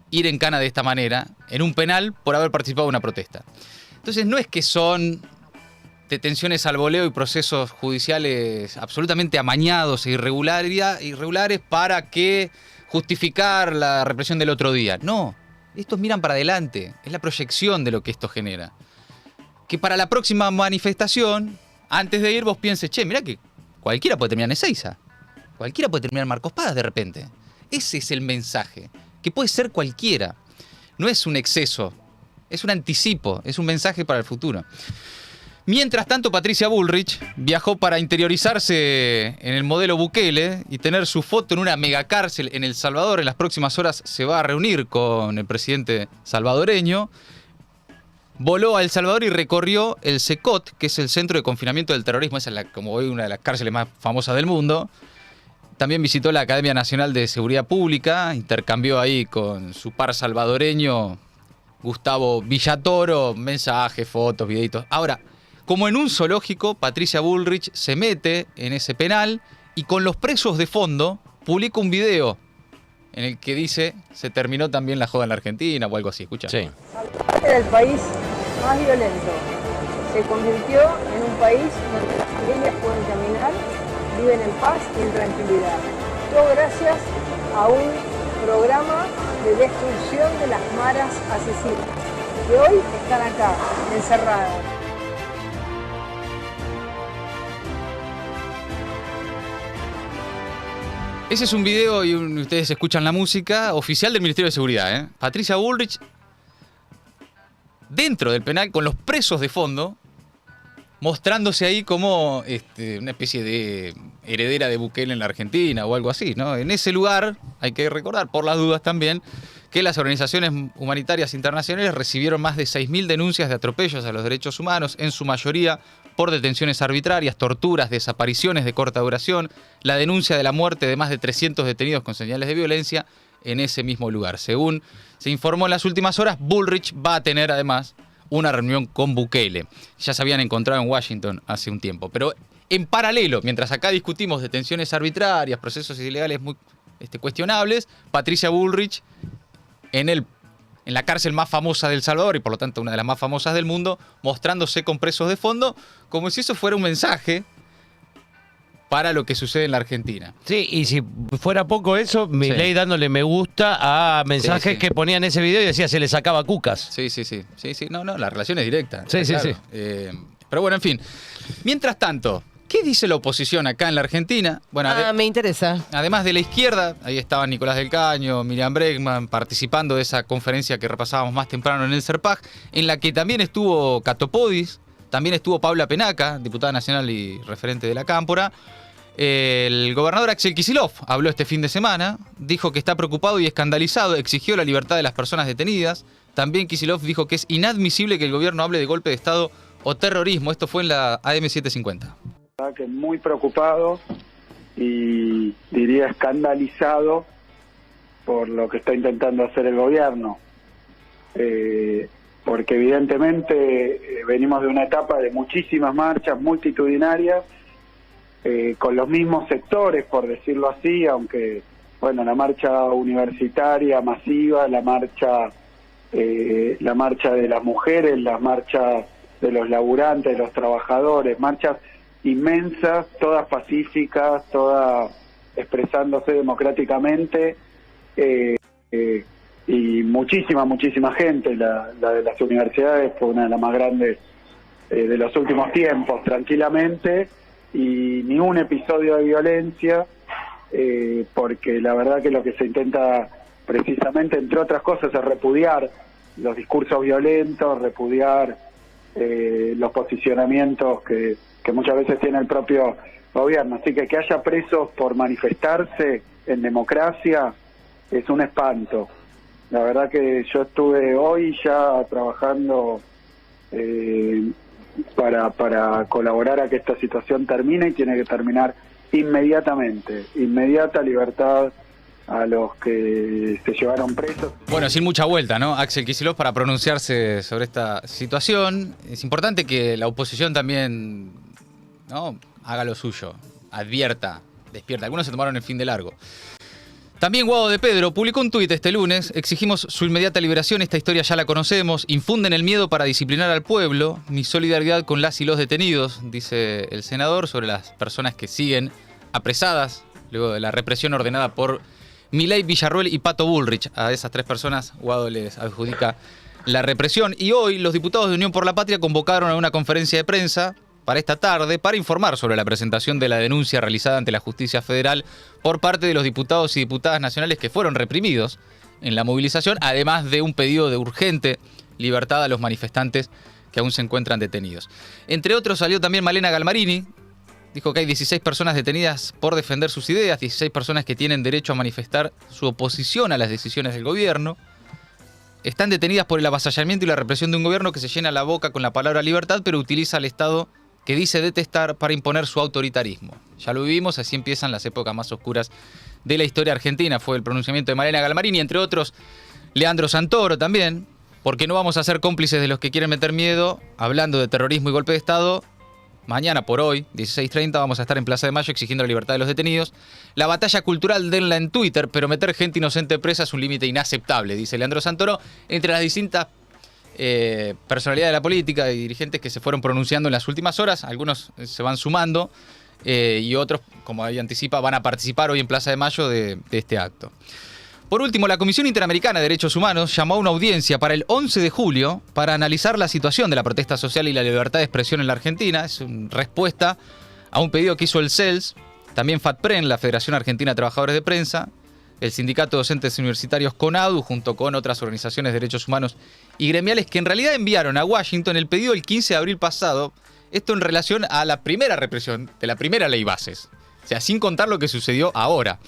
ir en cana de esta manera en un penal por haber participado en una protesta. Entonces no es que son detenciones al voleo y procesos judiciales absolutamente amañados e irregulares para que justificar la represión del otro día. No, estos miran para adelante, es la proyección de lo que esto genera. Que para la próxima manifestación, antes de ir vos pienses, mirá que cualquiera puede terminar en Ezeiza, cualquiera puede terminar en Marcos Paz de repente. Ese es el mensaje, que puede ser cualquiera. No es un exceso, es un anticipo, es un mensaje para el futuro. Mientras tanto, Patricia Bullrich viajó para interiorizarse en el modelo Bukele y tener su foto en una megacárcel en El Salvador. En las próximas horas se va a reunir con el presidente salvadoreño. Voló a El Salvador y recorrió el CECOT, que es el Centro de Confinamiento del Terrorismo. Esa es, como hoy, una de las cárceles más famosas del mundo. También visitó la Academia Nacional de Seguridad Pública, intercambió ahí con su par salvadoreño, Gustavo Villatoro, mensajes, fotos, videitos. Ahora, como en un zoológico, Patricia Bullrich se mete en ese penal y con los presos de fondo publica un video en el que dice se terminó también la joda en la Argentina o algo así. Escucha. Sí. Era el país más violento. Se convirtió en un país donde las familias pueden caminar, viven en paz y en tranquilidad. Todo gracias a un programa de destrucción de las maras asesinas, que hoy están acá, encerradas. Ese es un video, y ustedes escuchan la música, oficial del Ministerio de Seguridad. Patricia Bullrich, dentro del penal, con los presos de fondo, mostrándose ahí como una especie de heredera de Bukele en la Argentina o algo así, ¿no? En ese lugar, hay que recordar, por las dudas también, que las organizaciones humanitarias internacionales recibieron más de 6.000 denuncias de atropellos a los derechos humanos, en su mayoría por detenciones arbitrarias, torturas, desapariciones de corta duración, la denuncia de la muerte de más de 300 detenidos con señales de violencia en ese mismo lugar. Según se informó en las últimas horas, Bullrich va a tener además una reunión con Bukele. Ya se habían encontrado en Washington hace un tiempo. Pero en paralelo, mientras acá discutimos detenciones arbitrarias, procesos ilegales muy cuestionables, Patricia Bullrich en la cárcel más famosa de El Salvador y por lo tanto una de las más famosas del mundo, mostrándose con presos de fondo, como si eso fuera un mensaje para lo que sucede en la Argentina. Sí, y si fuera poco eso, Milei dándole me gusta a mensajes que ponía en ese video y decía se le sacaba cucas. Sí. No, la relación es directa. Sí. Pero bueno, en fin. Mientras tanto, ¿qué dice la oposición acá en la Argentina? Bueno, me interesa. Además de la izquierda, ahí estaban Nicolás del Caño, Miriam Bregman, participando de esa conferencia que repasábamos más temprano en el CERPAG, en la que también estuvo Cato Podis, también estuvo Paula Penaca, diputada nacional y referente de la Cámpora. El gobernador Axel Kicillof habló este fin de semana, dijo que está preocupado y escandalizado, exigió la libertad de las personas detenidas. También Kicillof dijo que es inadmisible que el gobierno hable de golpe de Estado o terrorismo. Esto fue en la AM750. Que muy preocupado y diría escandalizado por lo que está intentando hacer el gobierno. Porque evidentemente venimos de una etapa de muchísimas marchas multitudinarias, con los mismos sectores, por decirlo así, aunque, bueno, la marcha universitaria masiva, la marcha de las mujeres, las marchas de los laburantes, de los trabajadores, marchas inmensas, todas pacíficas, todas expresándose democráticamente, y muchísima gente. La de las universidades fue una de las más grandes de los últimos tiempos, tranquilamente, y ni un episodio de violencia, porque la verdad que lo que se intenta precisamente, entre otras cosas, es repudiar los discursos violentos, repudiar los posicionamientos que muchas veces tiene el propio gobierno. Así que haya presos por manifestarse en democracia es un espanto. La verdad que yo estuve hoy ya trabajando para colaborar a que esta situación termine, y tiene que terminar inmediatamente. Inmediata libertad a los que se llevaron presos. Bueno, sin mucha vuelta, ¿no? Axel Kicillof para pronunciarse sobre esta situación. Es importante que la oposición también, ¿no?, haga lo suyo, advierta, despierta. Algunos se tomaron el fin de largo. También Guado de Pedro publicó un tuit este lunes: exigimos su inmediata liberación, esta historia ya la conocemos, infunden el miedo para disciplinar al pueblo, mi solidaridad con las y los detenidos, dice el senador sobre las personas que siguen apresadas luego de la represión ordenada por Milei, Villarruel y Pato Bullrich. A esas tres personas Guado les adjudica la represión. Y hoy los diputados de Unión por la Patria convocaron a una conferencia de prensa para esta tarde para informar sobre la presentación de la denuncia realizada ante la Justicia Federal por parte de los diputados y diputadas nacionales que fueron reprimidos en la movilización, además de un pedido de urgente libertad a los manifestantes que aún se encuentran detenidos. Entre otros salió también Malena Galmarini. Dijo que hay 16 personas detenidas por defender sus ideas, 16 personas que tienen derecho a manifestar su oposición a las decisiones del gobierno. Están detenidas por el avasallamiento y la represión de un gobierno que se llena la boca con la palabra libertad, pero utiliza al Estado que dice detestar para imponer su autoritarismo. Ya lo vivimos, así empiezan las épocas más oscuras de la historia argentina. Fue el pronunciamiento de Malena Galmarini, entre otros Leandro Santoro también, porque no vamos a ser cómplices de los que quieren meter miedo, hablando de terrorismo y golpe de Estado. Mañana por hoy, 16:30, vamos a estar en Plaza de Mayo exigiendo la libertad de los detenidos. La batalla cultural denla en Twitter, pero meter gente inocente presa es un límite inaceptable, dice Leandro Santoro, entre las distintas personalidades de la política y dirigentes que se fueron pronunciando en las últimas horas. Algunos se van sumando y otros, como ahí anticipa, van a participar hoy en Plaza de Mayo de este acto. Por último, la Comisión Interamericana de Derechos Humanos llamó a una audiencia para el 11 de julio para analizar la situación de la protesta social y la libertad de expresión en la Argentina. Es una respuesta a un pedido que hizo el CELS, también FATPREN, la Federación Argentina de Trabajadores de Prensa, el Sindicato de Docentes Universitarios CONADU, junto con otras organizaciones de derechos humanos y gremiales, que en realidad enviaron a Washington el pedido el 15 de abril pasado, Esto en relación a la primera represión de la primera ley bases. O sea, sin contar lo que sucedió ahora.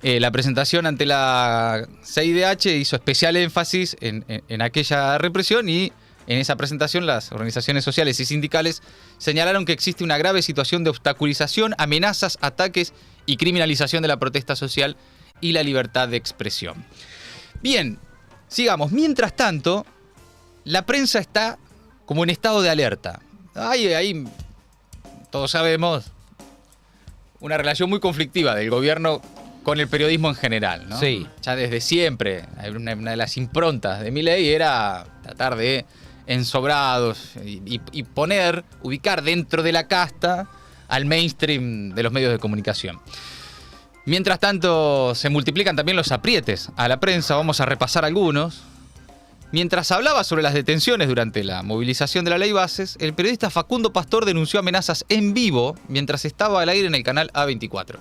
La presentación ante la CIDH hizo especial énfasis en aquella represión y en esa presentación las organizaciones sociales y sindicales señalaron que existe una grave situación de obstaculización, amenazas, ataques y criminalización de la protesta social y la libertad de expresión. Bien, sigamos. Mientras tanto, la prensa está como en estado de alerta. Ahí todos sabemos, una relación muy conflictiva del gobierno con el periodismo en general, ¿no? Sí. Ya desde siempre, una de las improntas de Milei era tratar de ensobrados y ubicar dentro de la casta al mainstream de los medios de comunicación. Mientras tanto, se multiplican también los aprietes a la prensa. Vamos a repasar algunos. Mientras hablaba sobre las detenciones durante la movilización de la ley bases, el periodista Facundo Pastor denunció amenazas en vivo mientras estaba al aire en el canal A24.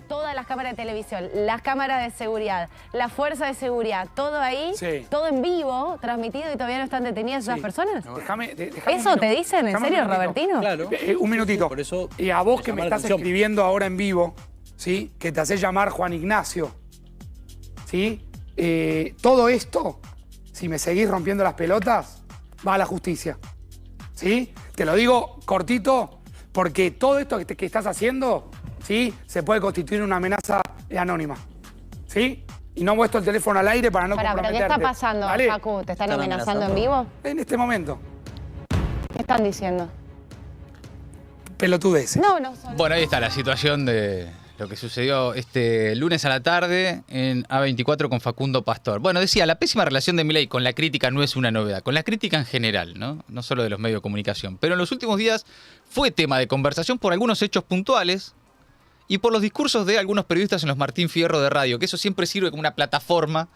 Todas las cámaras de televisión, las cámaras de seguridad, la fuerza de seguridad, todo ahí, todo en vivo, transmitido y todavía no están detenidas esas personas. No. Déjame ¿Eso te dicen? ¿En serio, Robertino? Claro. Un minutito. Por eso y a vos que me estás escribiendo ahora en vivo, ¿sí? Que te haces llamar Juan Ignacio, ¿sí? Todo esto, si me seguís rompiendo las pelotas, va a la justicia, ¿sí? Te lo digo cortito, porque todo esto que estás haciendo, ¿sí? Se puede constituir una amenaza anónima, ¿sí? Y no muestro el teléfono al aire para no comprometerte. ¿Pero qué está pasando, ¿vale? Facu? ¿Te están amenazando en vivo? En este momento. ¿Qué están diciendo? Pelotudeces. No. Bueno, ahí está la situación de lo que sucedió este lunes a la tarde en A24 con Facundo Pastor. Bueno, decía, la pésima relación de Milei con la crítica no es una novedad, con la crítica en general, ¿no? No solo de los medios de comunicación. Pero en los últimos días fue tema de conversación por algunos hechos puntuales y por los discursos de algunos periodistas en los Martín Fierro de radio, que eso siempre sirve como una plataforma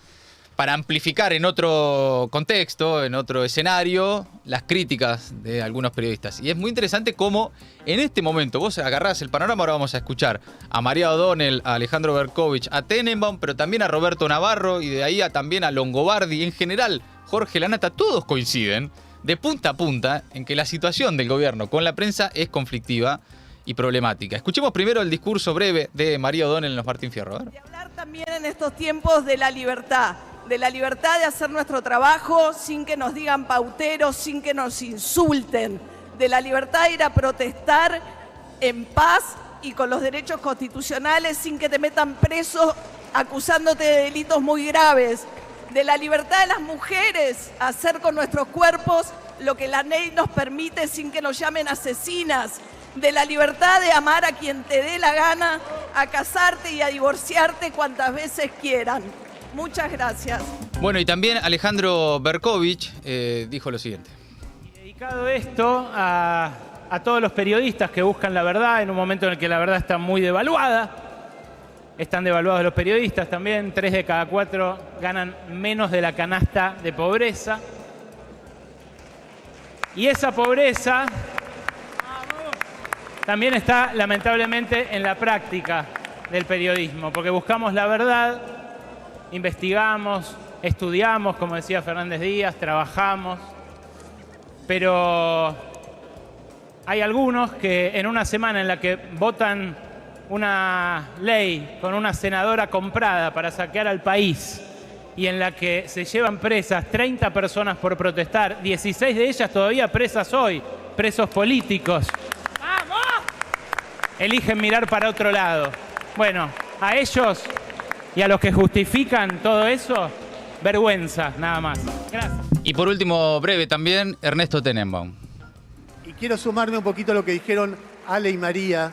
para amplificar en otro contexto, en otro escenario, las críticas de algunos periodistas. Y es muy interesante cómo en este momento vos agarrás el panorama. Ahora vamos a escuchar a María O'Donnell, a Alejandro Berkovich, a Tenenbaum, pero también a Roberto Navarro y de ahí también a Longobardi. En general, Jorge Lanata, todos coinciden de punta a punta en que la situación del gobierno con la prensa es conflictiva y problemática. Escuchemos primero el discurso breve de María O'Donnell en los Martín Fierro. De hablar también en estos tiempos de la libertad de hacer nuestro trabajo sin que nos digan pauteros, sin que nos insulten, de la libertad de ir a protestar en paz y con los derechos constitucionales sin que te metan preso acusándote de delitos muy graves, de la libertad de las mujeres a hacer con nuestros cuerpos lo que la ley nos permite sin que nos llamen asesinas, de la libertad de amar a quien te dé la gana, a casarte y a divorciarte cuantas veces quieran. Muchas gracias. Bueno, y también Alejandro Berkovich dijo lo siguiente. Dedicado esto a todos los periodistas que buscan la verdad en un momento en el que la verdad está muy devaluada. Están devaluados los periodistas también. 3 de cada 4 ganan menos de la canasta de pobreza. Y esa pobreza también está lamentablemente en la práctica del periodismo, porque buscamos la verdad, investigamos, estudiamos, como decía Fernández Díaz, trabajamos, pero hay algunos que en una semana en la que votan una ley con una senadora comprada para saquear al país y en la que se llevan presas 30 personas por protestar, 16 de ellas todavía presas hoy, presos políticos, eligen mirar para otro lado. Bueno, a ellos y a los que justifican todo eso, vergüenza, nada más. Gracias. Y por último, breve también, Ernesto Tenenbaum. Y quiero sumarme un poquito a lo que dijeron Ale y María.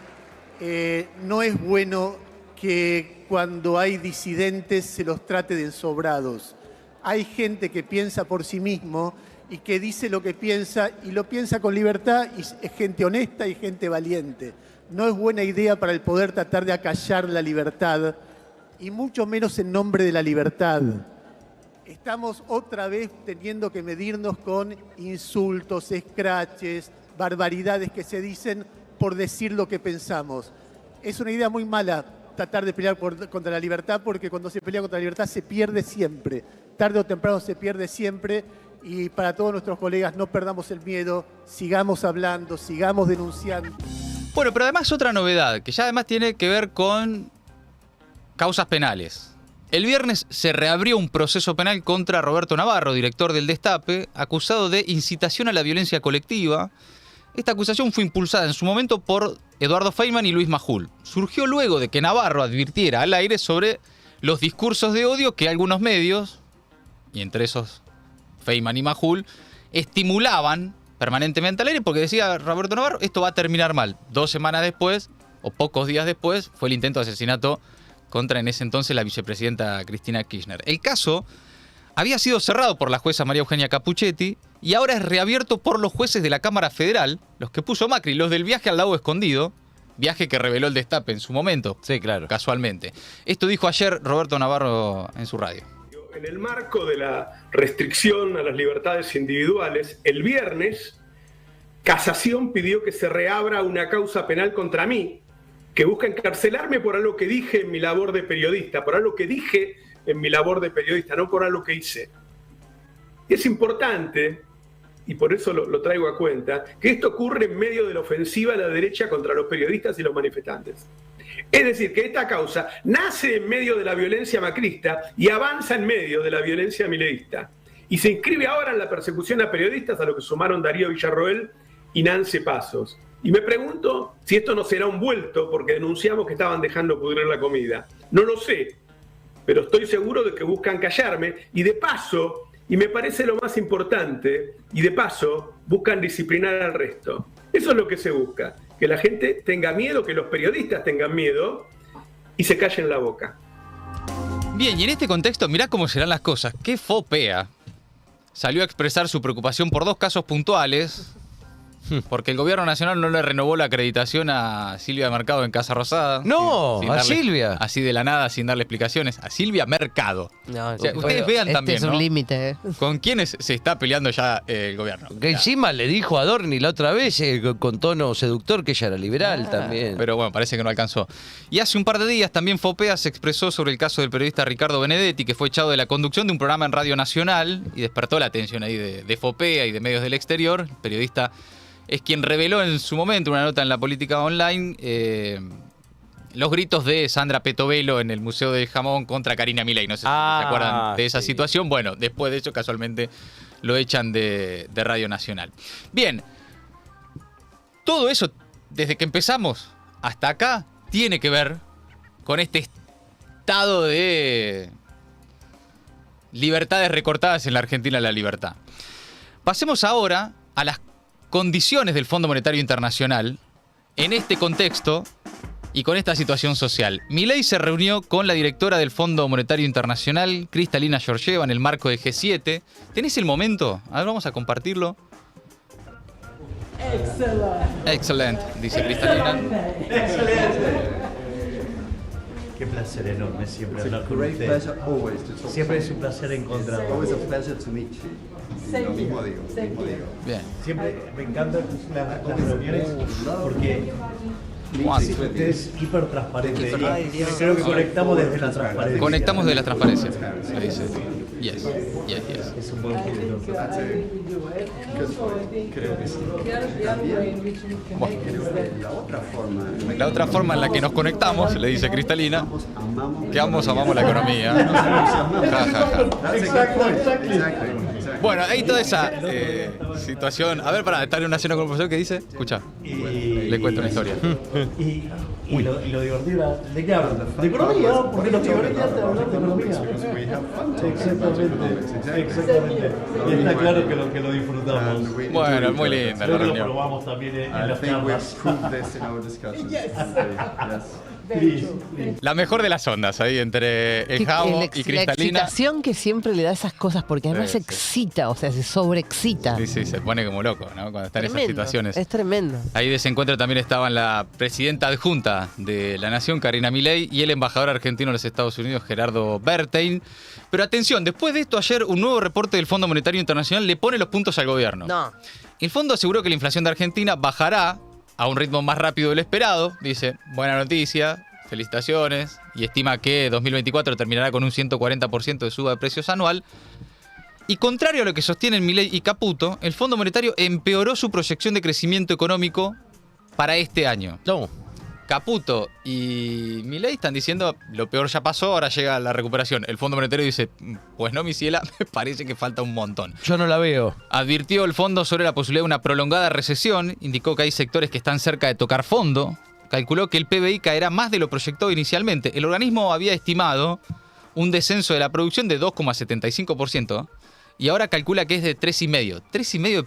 No es bueno que cuando hay disidentes se los trate de ensobrados. Hay gente que piensa por sí mismo y que dice lo que piensa y lo piensa con libertad y es gente honesta y gente valiente. No es buena idea para el poder tratar de acallar la libertad y mucho menos en nombre de la libertad. Estamos otra vez teniendo que medirnos con insultos, escraches, barbaridades que se dicen por decir lo que pensamos. Es una idea muy mala tratar de pelear contra la libertad, porque cuando se pelea contra la libertad se pierde siempre. Tarde o temprano se pierde siempre Y para todos nuestros colegas, no perdamos el miedo, sigamos hablando, sigamos denunciando. Bueno, pero además otra novedad, que ya además tiene que ver con causas penales. El viernes se reabrió un proceso penal contra Roberto Navarro, director del Destape, acusado de incitación a la violencia colectiva. Esta acusación fue impulsada en su momento por Eduardo Feynman y Luis Majul. Surgió luego de que Navarro advirtiera al aire sobre los discursos de odio que algunos medios, y entre esos Feynman y Majul, estimulaban permanentemente al aire porque decía Roberto Navarro, esto va a terminar mal. 2 semanas después, o pocos días después, fue el intento de asesinato contra en ese entonces la vicepresidenta Cristina Kirchner. El caso había sido cerrado por la jueza María Eugenia Capuchetti y ahora es reabierto por los jueces de la Cámara Federal, los que puso Macri, los del viaje al lago escondido, viaje que reveló el Destape en su momento. Sí, claro. Casualmente. Esto dijo ayer Roberto Navarro en su radio. En el marco de la restricción a las libertades individuales, el viernes, Casación pidió que se reabra una causa penal contra mí, que busca encarcelarme por algo que dije en mi labor de periodista, no por algo que hice. Y es importante, y por eso lo traigo a cuenta, que esto ocurre en medio de la ofensiva de la derecha contra los periodistas y los manifestantes. Es decir, que esta causa nace en medio de la violencia macrista y avanza en medio de la violencia mileísta. Y se inscribe ahora en la persecución a periodistas, a lo que sumaron Darío Villarroel y Nance Pasos. Y me pregunto si esto no será un vuelto porque denunciamos que estaban dejando pudrir la comida. No lo sé, pero estoy seguro de que buscan callarme y de paso, y me parece lo más importante, y de paso buscan disciplinar al resto. Eso es lo que se busca, que la gente tenga miedo, que los periodistas tengan miedo y se callen la boca. Bien, y en este contexto, mirá cómo serán las cosas. ¡Qué fopea! Salió a expresar su preocupación por 2 casos puntuales, porque el gobierno nacional no le renovó la acreditación a Silvia Mercado en Casa Rosada. ¡No! A Silvia. Así de la nada, sin darle explicaciones. A Silvia Mercado. No, o sea, ustedes vean también, es un límite. ¿Con quiénes se está peleando ya el gobierno? Que encima le dijo a Dorni la otra vez, con tono seductor, que ella era liberal también. Pero bueno, parece que no alcanzó. Y hace un par de días también Fopea se expresó sobre el caso del periodista Ricardo Benedetti, que fue echado de la conducción de un programa en Radio Nacional y despertó la atención ahí de Fopea y de medios del exterior. El periodista es quien reveló en su momento una nota en la Política Online los gritos de Sandra Petovelo en el Museo del Jamón contra Karina Milei. No sé si se acuerdan de esa situación. Bueno, después de eso casualmente lo echan de Radio Nacional. Bien, todo eso desde que empezamos hasta acá tiene que ver con este estado de libertades recortadas en la Argentina de la libertad. Pasemos ahora a las condiciones del Fondo Monetario Internacional en este contexto y con esta situación social. Milei se reunió con la directora del Fondo Monetario Internacional, Kristalina Georgieva, en el marco del G7. ¿Tenés el momento? A ver, vamos a compartirlo. Excelente, dice Kristalina. Qué placer enorme siempre hablar con usted. Siempre es un placer encontrarlo. Lo mismo digo. Bien. Siempre me encantan las reuniones porque usted es hiper transparente. Creo que conectamos desde la transparencia. Conectamos desde la transparencia. Le dice. Yes. Es un buen punto. Creo que sí. La otra forma en la que nos conectamos, le dice Kristalina, que ambos amamos la economía. Bueno, hay toda esa situación. A ver, para estar en una cena con un profesor que dice, escucha, le cuento una historia. Y lo divertido, ¿de qué hablan? ¿De economía? Porque los privilegios te hablan de economía. Exactamente. Y está claro que lo disfrutamos. Bueno, muy linda la reunión. Lo probamos también en las charlas. La mejor de las ondas ahí entre el Javo y Kristalina. La excitación que siempre le da esas cosas, porque además se excita, o sea, se sobreexcita. Sí, se pone como loco, ¿no? Cuando están en esas situaciones. Es tremendo. Ahí de ese encuentro también estaban la presidenta adjunta de la Nación, Karina Milei, y el embajador argentino en los Estados Unidos, Gerardo Bertein. Pero atención, después de esto, ayer un nuevo reporte del Fondo Monetario Internacional le pone los puntos al gobierno. No. El fondo aseguró que la inflación de Argentina bajará a un ritmo más rápido de lo esperado. Dice, buena noticia, felicitaciones. Y estima que 2024 terminará con un 140% de suba de precios anual. Y contrario a lo que sostienen Milei y Caputo, el Fondo Monetario empeoró su proyección de crecimiento económico para este año. No. Caputo y Milei están diciendo lo peor ya pasó, ahora llega la recuperación. El Fondo Monetario dice, pues no, mi ciela, me parece que falta un montón. Yo no la veo. Advirtió el fondo sobre la posibilidad de una prolongada recesión, indicó que hay sectores que están cerca de tocar fondo, calculó que el PBI caerá más de lo proyectado inicialmente. El organismo había estimado un descenso de la producción de 2,75%, y ahora calcula que es de 3,5%. 3,5%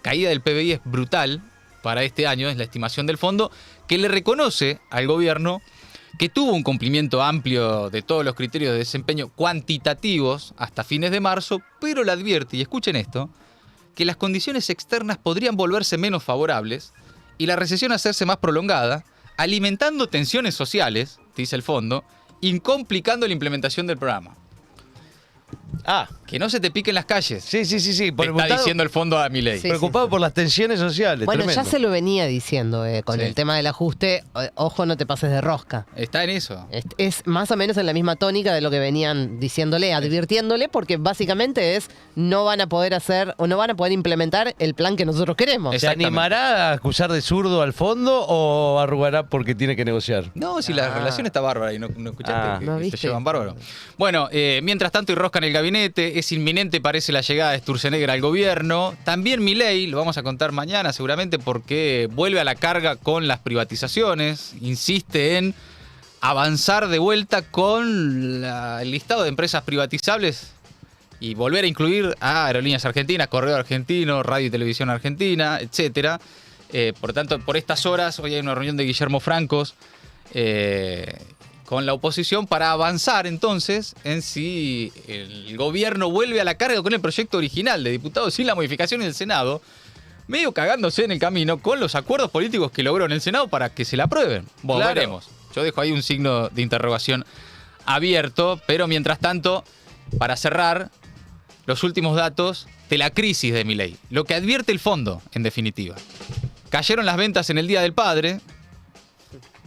caída del PBI es brutal para este año, es la estimación del fondo, que le reconoce al gobierno que tuvo un cumplimiento amplio de todos los criterios de desempeño cuantitativos hasta fines de marzo, pero le advierte, y escuchen esto, que las condiciones externas podrían volverse menos favorables y la recesión hacerse más prolongada, alimentando tensiones sociales, dice el fondo, y complicando la implementación del programa. Que no se te piquen las calles. Sí. Está diciendo el fondo a Milei. Preocupado por las tensiones sociales. Bueno, tremendo. ya se lo venía diciendo con el tema del ajuste. Ojo, no te pases de rosca. Está en eso. Es más o menos en la misma tónica de lo que venían diciéndole, advirtiéndole, porque básicamente es no van a poder hacer o no van a poder implementar el plan que nosotros queremos. ¿Se animará a acusar de zurdo al fondo o arrugará porque tiene que negociar? No, si la relación está bárbara y no escuchaste ¿no que viste? se llevan bárbaro. Bueno, mientras tanto enroscan el gabinete, es inminente parece la llegada de Sturzenegger al gobierno. También Milei, lo vamos a contar mañana seguramente porque vuelve a la carga con las privatizaciones, insiste en avanzar de vuelta con el listado de empresas privatizables y volver a incluir a Aerolíneas Argentinas, Correo Argentino, Radio y Televisión Argentina, etcétera. Por tanto, por estas horas, hoy hay una reunión de Guillermo Francos con la oposición para avanzar entonces en si el gobierno vuelve a la carga con el proyecto original de diputados sin la modificación en el Senado, medio cagándose en el camino con los acuerdos políticos que logró en el Senado para que se la aprueben. Bueno, Claro. veremos. Yo dejo ahí un signo de interrogación abierto, pero mientras tanto, para cerrar, los últimos datos de la crisis de Milei. Lo que advierte el fondo, en definitiva. Cayeron las ventas en el Día del Padre,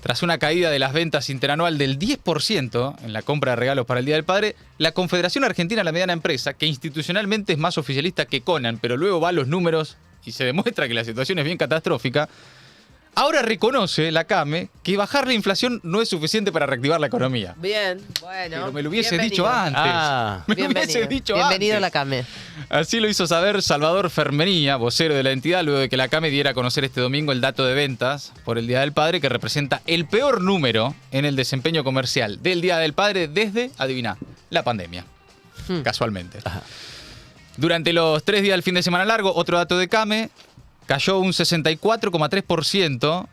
tras una caída de las ventas interanual del 10% en la compra de regalos para el Día del Padre. La Confederación Argentina de la Mediana Empresa, que institucionalmente es más oficialista que Conan, pero luego va a los números y se demuestra que la situación es bien catastrófica, ahora reconoce, la CAME, que bajar la inflación no es suficiente para reactivar la economía. Bien, bueno. Pero me lo hubiese bienvenido. dicho antes. Me lo hubiese dicho Bienvenido antes. a la CAME. Así lo hizo saber Salvador Fermenía, vocero de la entidad, luego de que la CAME diera a conocer este domingo el dato de ventas por el Día del Padre, que representa el peor número en el desempeño comercial del Día del Padre desde, adivina, la pandemia. Casualmente. Durante los 3 días del fin de semana largo, otro dato de CAME, cayó un 64,3%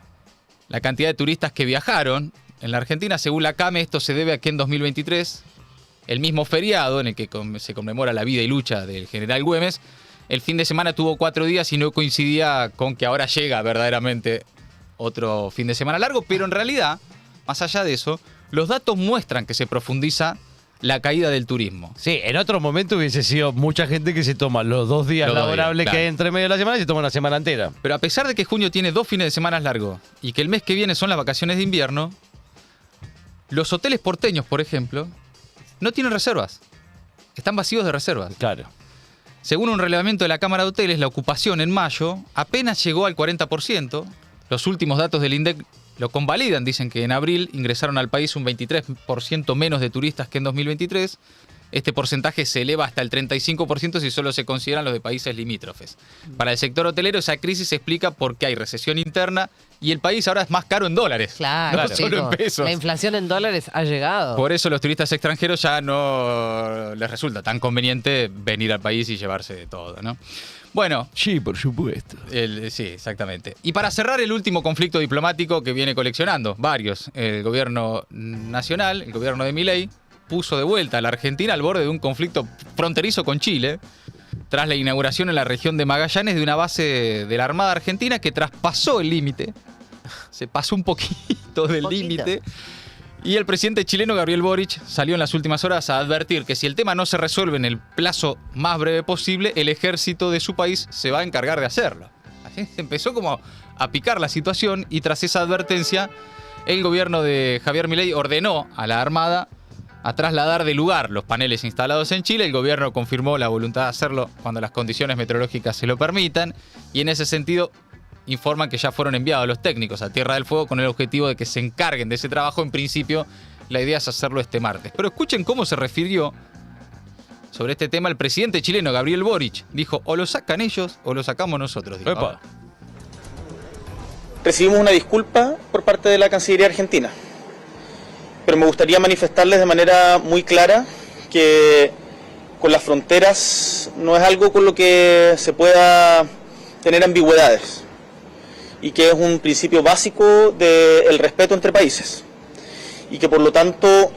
la cantidad de turistas que viajaron en la Argentina. Según la CAME, esto se debe a que en 2023, el mismo feriado en el que se conmemora la vida y lucha del general Güemes, el fin de semana tuvo 4 días y no coincidía con que ahora llega verdaderamente otro fin de semana largo, pero en realidad, más allá de eso, los datos muestran que se profundiza la caída del turismo. Sí, en otro momento hubiese sido mucha gente que se toma los 2 días Los 2 días, laborables claro. que hay entre medio de la semana y se toma una semana entera. Pero a pesar de que junio tiene 2 fines de semana largos y que el mes que viene son las vacaciones de invierno, los hoteles porteños, por ejemplo, no tienen reservas. Están vacíos de reservas. Claro. Según un relevamiento de la Cámara de Hoteles, la ocupación en mayo apenas llegó al 40%. Los últimos datos del INDEC lo convalidan. Dicen que en abril ingresaron al país un 23% menos de turistas que en 2023. Este porcentaje se eleva hasta el 35% si solo se consideran los de países limítrofes. Para el sector hotelero, esa crisis se explica porque hay recesión interna y el país ahora es más caro en dólares. Claro, no solo en pesos. La inflación en dólares ha llegado. Por eso los turistas extranjeros ya no les resulta tan conveniente venir al país y llevarse de todo, ¿no? Bueno. Sí, por supuesto. Sí, exactamente. Y para cerrar el último conflicto diplomático que viene coleccionando, varios, el gobierno nacional, el gobierno de Milei, puso de vuelta a la Argentina al borde de un conflicto fronterizo con Chile, tras la inauguración en la región de Magallanes de una base de la Armada Argentina que traspasó el límite, se pasó un poquito del límite, y el presidente chileno Gabriel Boric salió en las últimas horas a advertir que si el tema no se resuelve en el plazo más breve posible, el ejército de su país se va a encargar de hacerlo. Así se empezó como a picar la situación y tras esa advertencia, el gobierno de Javier Milei ordenó a la Armada a trasladar de lugar los paneles instalados en Chile. El gobierno confirmó la voluntad de hacerlo cuando las condiciones meteorológicas se lo permitan, y en ese sentido informan que ya fueron enviados los técnicos a Tierra del Fuego con el objetivo de que se encarguen de ese trabajo. En principio, la idea es hacerlo este martes. Pero escuchen cómo se refirió sobre este tema el presidente chileno, Gabriel Boric. Dijo, o lo sacan ellos o lo sacamos nosotros. Dijo. Recibimos una disculpa por parte de la Cancillería Argentina, pero me gustaría manifestarles de manera muy clara que con las fronteras no es algo con lo que se pueda tener ambigüedades, y que es un principio básico del respeto entre países, y que por lo tanto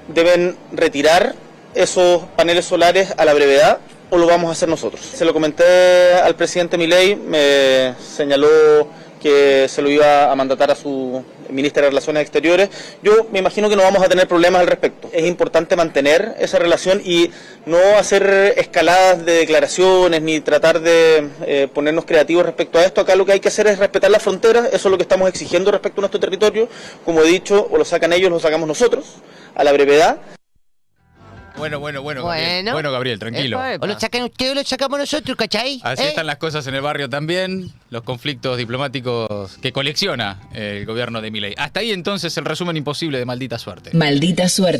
deben retirar esos paneles solares a la brevedad, o lo vamos a hacer nosotros. Se lo comenté al presidente Milei, me señaló que se lo iba a mandatar a su ministra de Relaciones Exteriores. Yo me imagino que no vamos a tener problemas al respecto. Es importante mantener esa relación y no hacer escaladas de declaraciones ni tratar de ponernos creativos respecto a esto. Acá lo que hay que hacer es respetar las fronteras, eso es lo que estamos exigiendo respecto a nuestro territorio. Como he dicho, o lo sacan ellos o lo sacamos nosotros, a la brevedad. Bueno, Gabriel. Bueno, Gabriel, tranquilo. O lo sacan ustedes o lo sacamos nosotros, ¿cachai? Así están las cosas en el barrio también, los conflictos diplomáticos que colecciona el gobierno de Milei. Hasta ahí entonces el resumen imposible de Maldita Suerte. Maldita Suerte.